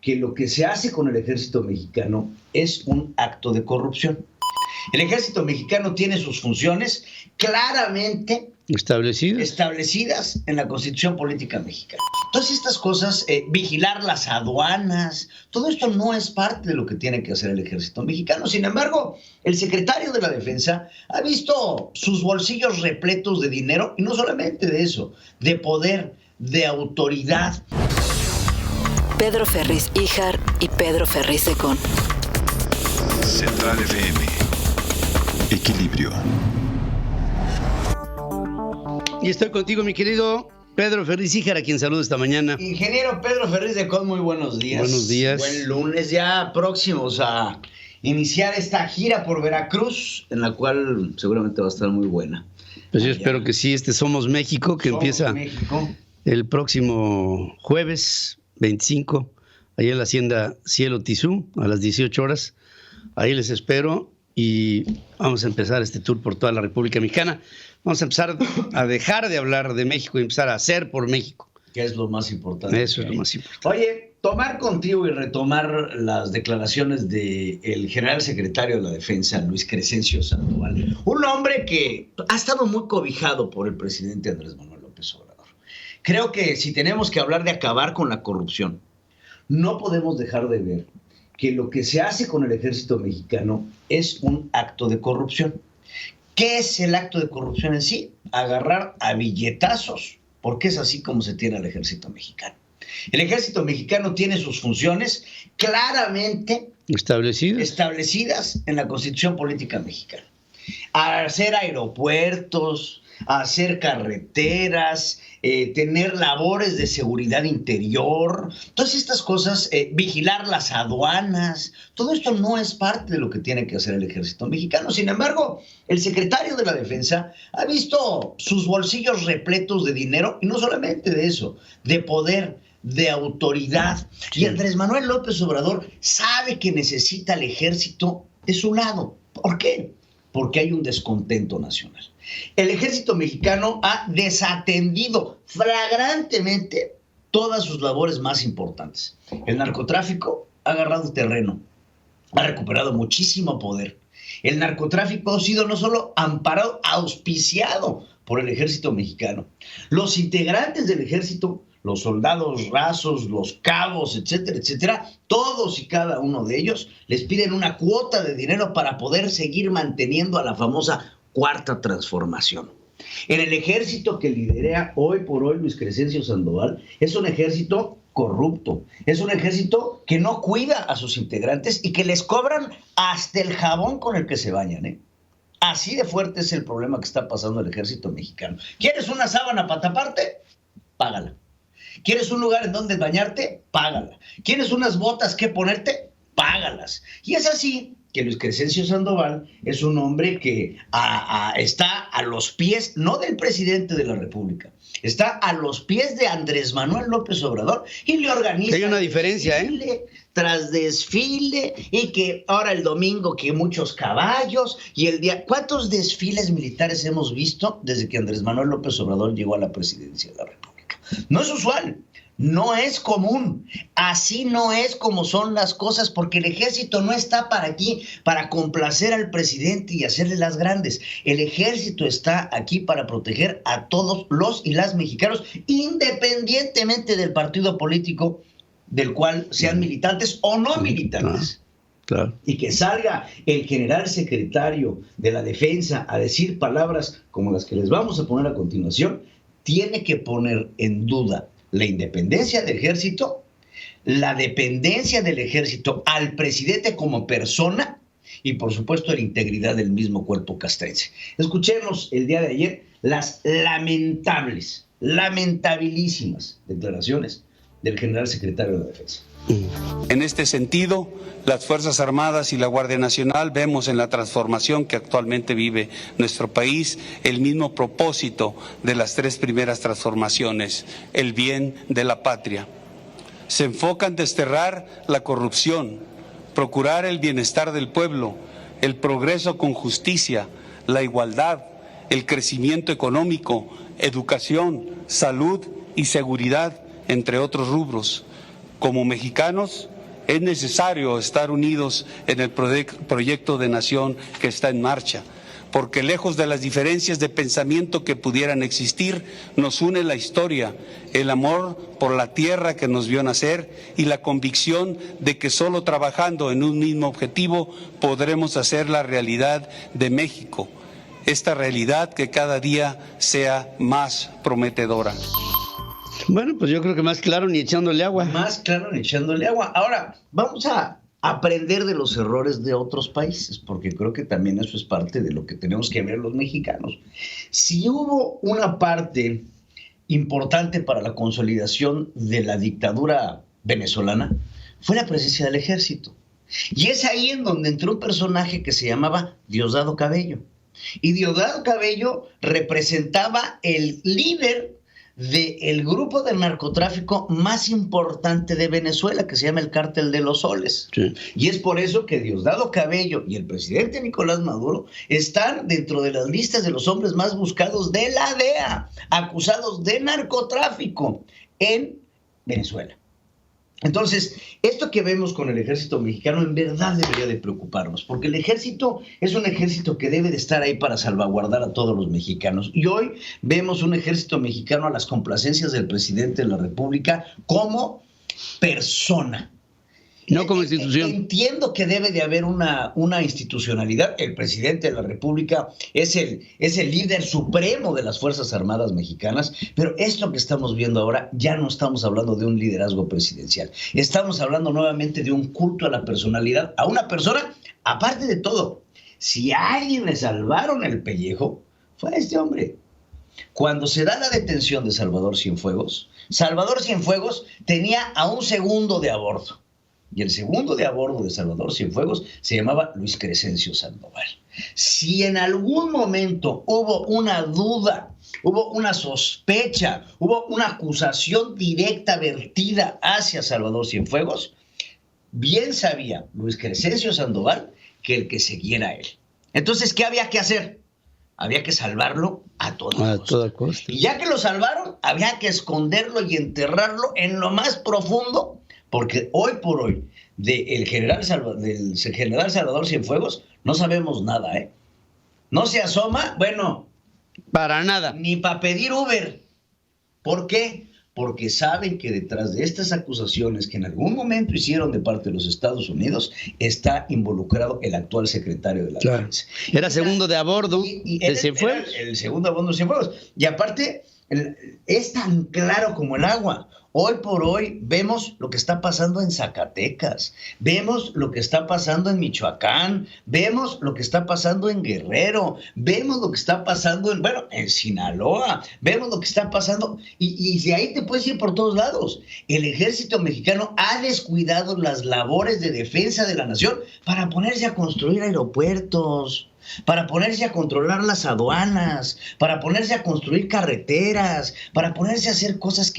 que lo que se hace con el ejército mexicano es un acto de corrupción. El ejército mexicano tiene sus funciones claramente establecidas en la Constitución Política Mexicana. Todas estas cosas, vigilar las aduanas, todo esto no es parte de lo que tiene que hacer el ejército mexicano. Sin embargo, el secretario de la Defensa ha visto sus bolsillos repletos de dinero, y no solamente de eso, de poder, de autoridad. Pedro Ferriz Híjar y Pedro Ferriz Secón. Central FM. Equilibrio. Y estoy contigo, mi querido Pedro Ferriz Híjar, a quien saludo esta mañana. Ingeniero Pedro Ferriz Secón, muy buenos días. Buenos días. Buen lunes, ya próximos a iniciar esta gira por Veracruz, en la cual seguramente va a estar muy buena. Pues yo espero que sí, Somos México, que empieza el próximo jueves 25, allá en la Hacienda Cielo Tizú, a las 18 horas. Ahí les espero y vamos a empezar este tour por toda la República Mexicana. Vamos a empezar a dejar de hablar de México y empezar a hacer por México. Que es lo más importante. Eso es lo más importante. Oye, tomar contigo y retomar las declaraciones del general secretario de la Defensa, Luis Crescencio Sandoval. Un hombre que ha estado muy cobijado por el presidente Andrés Manuel López Obrador. Creo que si tenemos que hablar de acabar con la corrupción, no podemos dejar de ver que lo que se hace con el ejército mexicano es un acto de corrupción. ¿Qué es el acto de corrupción en sí? Agarrar a billetazos, porque es así como se tiene al ejército mexicano. El ejército mexicano tiene sus funciones claramente establecidas en la Constitución Política Mexicana. Hacer aeropuertos, hacer carreteras, tener labores de seguridad interior, todas estas cosas, vigilar las aduanas, todo esto no es parte de lo que tiene que hacer el ejército mexicano. Sin embargo, el secretario de la Defensa ha visto sus bolsillos repletos de dinero, y no solamente de eso, de poder, de autoridad. Y Andrés Manuel López Obrador sabe que necesita al ejército de su lado. ¿Por qué? Porque hay un descontento nacional. El ejército mexicano ha desatendido flagrantemente todas sus labores más importantes. El narcotráfico ha agarrado terreno, ha recuperado muchísimo poder. El narcotráfico ha sido no solo amparado, auspiciado por el ejército mexicano. Los integrantes del ejército, los soldados rasos, los cabos, etcétera, etcétera, todos y cada uno de ellos les piden una cuota de dinero para poder seguir manteniendo a la famosa Cuarta Transformación. En el ejército que lidera hoy por hoy Luis Crescencio Sandoval, es un ejército corrupto, es un ejército que no cuida a sus integrantes y que les cobran hasta el jabón con el que se bañan, Así de fuerte es el problema que está pasando el ejército mexicano. ¿Quieres una sábana para taparte? Págala. ¿Quieres un lugar en donde bañarte? Págala. ¿Quieres unas botas que ponerte? Págalas. Y es así que Luis Crescencio Sandoval es un hombre que está a los pies, no del presidente de la República, está a los pies de Andrés Manuel López Obrador, y le organiza... Hay una diferencia, desfile tras desfile, y que ahora el domingo que muchos caballos, y el día... ¿Cuántos desfiles militares hemos visto desde que Andrés Manuel López Obrador llegó a la presidencia de la República? No es usual. No es común, así no es como son las cosas, porque el ejército no está para aquí, para complacer al presidente y hacerle las grandes. El ejército está aquí para proteger a todos los y las mexicanos, independientemente del partido político del cual sean militantes o no militantes. Claro. Y que salga el general secretario de la Defensa a decir palabras como las que les vamos a poner a continuación, tiene que poner en duda la independencia del ejército, la dependencia del ejército al presidente como persona y, por supuesto, la integridad del mismo cuerpo castrense. Escuchemos el día de ayer las lamentabilísimas declaraciones del general secretario de la Defensa. En este sentido, las Fuerzas Armadas y la Guardia Nacional vemos en la transformación que actualmente vive nuestro país el mismo propósito de las tres primeras transformaciones, el bien de la patria. Se enfoca en desterrar la corrupción, procurar el bienestar del pueblo, el progreso con justicia, la igualdad, el crecimiento económico, educación, salud y seguridad, entre otros rubros. Como mexicanos, es necesario estar unidos en el proyecto de nación que está en marcha, porque lejos de las diferencias de pensamiento que pudieran existir, nos une la historia, el amor por la tierra que nos vio nacer y la convicción de que solo trabajando en un mismo objetivo podremos hacer la realidad de México, esta realidad que cada día sea más prometedora. Bueno, pues yo creo que más claro ni echándole agua. Más claro ni echándole agua. Ahora, vamos a aprender de los errores de otros países, porque creo que también eso es parte de lo que tenemos que ver los mexicanos. Si hubo una parte importante para la consolidación de la dictadura venezolana, fue la presencia del ejército. Y es ahí en donde entró un personaje que se llamaba Diosdado Cabello. Y Diosdado Cabello representaba el líder del grupo de narcotráfico más importante de Venezuela, que se llama el Cártel de los Soles. Sí. Y es por eso que Diosdado Cabello y el presidente Nicolás Maduro están dentro de las listas de los hombres más buscados de la DEA, acusados de narcotráfico en Venezuela. Entonces, esto que vemos con el ejército mexicano en verdad debería de preocuparnos, porque el ejército es un ejército que debe de estar ahí para salvaguardar a todos los mexicanos. Y hoy vemos un ejército mexicano a las complacencias del presidente de la República como persona. No como institución. Entiendo que debe de haber una institucionalidad. El presidente de la República es el líder supremo de las Fuerzas Armadas mexicanas, pero esto que estamos viendo ahora ya no estamos hablando de un liderazgo presidencial. Estamos hablando nuevamente de un culto a la personalidad, a una persona, aparte de todo. Si a alguien le salvaron el pellejo, fue a este hombre. Cuando se da la detención de Salvador Cienfuegos tenía a un segundo de a bordo. Y el segundo de a bordo de Salvador Cienfuegos se llamaba Luis Crescencio Sandoval. Si en algún momento hubo una duda, hubo una sospecha, hubo una acusación directa vertida hacia Salvador Cienfuegos, bien sabía Luis Crescencio Sandoval que el que seguía era él. Entonces, ¿qué había que hacer? Había que salvarlo a toda costa. Y ya que lo salvaron, había que esconderlo y enterrarlo en lo más profundo. Porque hoy por hoy, del general Salvador Cienfuegos, no sabemos nada, ¿eh? No se asoma, bueno. Para nada. Ni para pedir Uber. ¿Por qué? Porque saben que detrás de estas acusaciones que en algún momento hicieron de parte de los Estados Unidos, está involucrado el actual secretario de la Defensa. Era segundo de a bordo de Cienfuegos. El segundo de a bordo de Cienfuegos. Y aparte, es tan claro como el agua. Hoy por hoy vemos lo que está pasando en Zacatecas, vemos lo que está pasando en Michoacán, vemos lo que está pasando en Guerrero, vemos lo que está pasando en Sinaloa, vemos lo que está pasando, y de ahí te puedes ir por todos lados. El ejército mexicano ha descuidado las labores de defensa de la nación para ponerse a construir aeropuertos, para ponerse a controlar las aduanas, para ponerse a construir carreteras, para ponerse a hacer cosas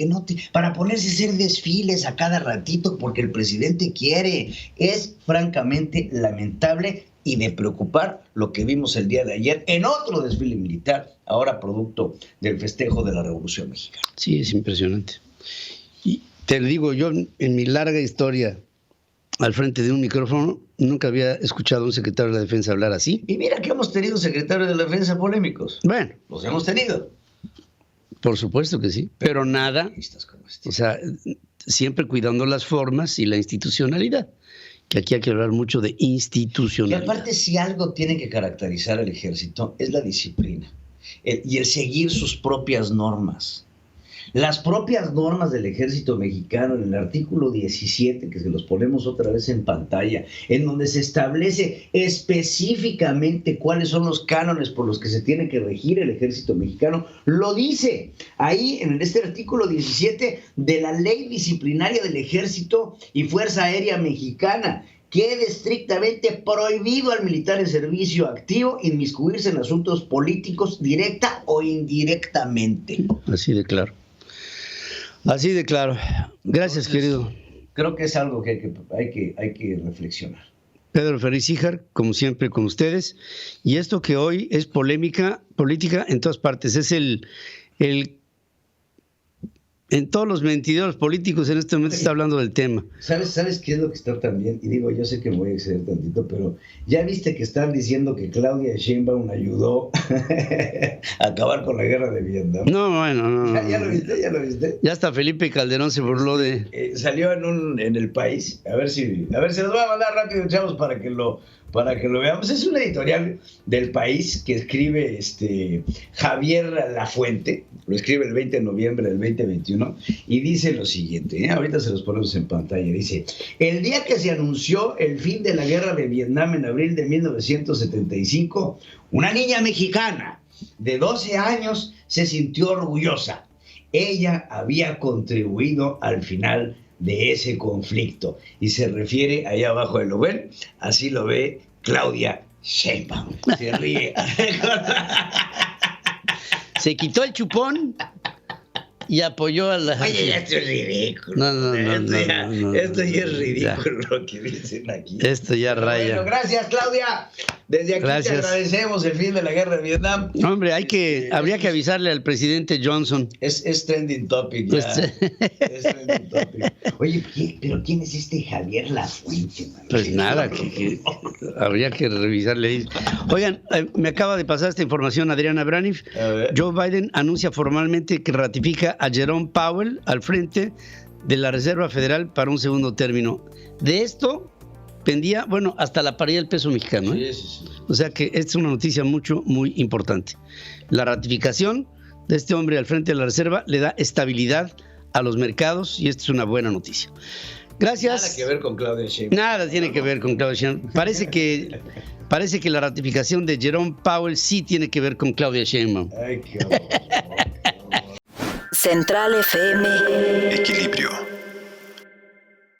para ponerse a hacer desfiles a cada ratito porque el presidente quiere. Es francamente lamentable y de preocupar lo que vimos el día de ayer en otro desfile militar, ahora producto del festejo de la Revolución Mexicana. Sí, es impresionante. Y te digo, yo en mi larga historia al frente de un micrófono, nunca había escuchado a un secretario de la Defensa hablar así. Y mira que hemos tenido secretarios de la Defensa polémicos. Bueno. Los hemos tenido. Por supuesto que sí, pero nada, o sea, siempre cuidando las formas y la institucionalidad, que aquí hay que hablar mucho de institucionalidad. Y aparte, si algo tiene que caracterizar al ejército, es la disciplina y el seguir sus propias normas. Las propias normas del ejército mexicano, en el artículo 17, que se los ponemos otra vez en pantalla, en donde se establece específicamente cuáles son los cánones por los que se tiene que regir el ejército mexicano, lo dice ahí en este artículo 17 de la Ley Disciplinaria del Ejército y Fuerza Aérea Mexicana. Quede estrictamente prohibido al militar en servicio activo inmiscuirse en asuntos políticos directa o indirectamente. Así de claro. Así de claro. Gracias, entonces, querido. Creo que es algo que hay que reflexionar. Pedro Ferriz Híjar, como siempre, con ustedes. Y esto que hoy es política en todas partes. Es el en todos los mentideros políticos en este momento está hablando del tema. ¿Sabes qué es lo que está también? Y digo, yo sé que me voy a exceder tantito, pero ya viste que están diciendo que Claudia Sheinbaum ayudó a acabar con la guerra de Vietnam. No, bueno, no. ¿Ya lo viste? Ya hasta Felipe Calderón se burló de... Salió en El País. A ver si los voy a mandar rápido, chavos, para que lo veamos. Es una editorial del País que escribe Javier Lafuente, lo escribe el 20 de noviembre del 2021, y dice lo siguiente, ahorita se los ponemos en pantalla, dice: el día que se anunció el fin de la guerra de Vietnam en abril de 1975, una niña mexicana de 12 años se sintió orgullosa. Ella había contribuido al final de ese conflicto, y se refiere allá abajo de lo ven, así lo ve Claudia Sheinbaum. Se ríe. Se quitó el chupón y apoyó a la... Oye, esto es ridículo. No. Esto ya es ridículo lo que dicen aquí. Esto ya raya. Bueno, gracias, Claudia. Desde aquí te agradecemos el fin de la guerra de Vietnam. Hombre, habría que avisarle al presidente Johnson. Es trending topic ya. Es trending topic. Oye, ¿pero quién es Javier Lafuente, man? Pues nada, habría que revisarle ahí. Oigan, me acaba de pasar esta información Adriana Braniff. Joe Biden anuncia formalmente que ratifica a Jerome Powell al frente de la Reserva Federal para un segundo término. De esto pendía, hasta la paridad del peso mexicano. Sí. O sea que esta es una noticia muy importante. La ratificación de este hombre al frente de la Reserva le da estabilidad a los mercados y esta es una buena noticia. Gracias. Nada que ver con Claudia Sheinbaum. Nada tiene que ver con Claudia Sheinbaum. Parece que la ratificación de Jerome Powell sí tiene que ver con Claudia Sheinbaum. Ay, qué horror. Central FM. Equilibrio.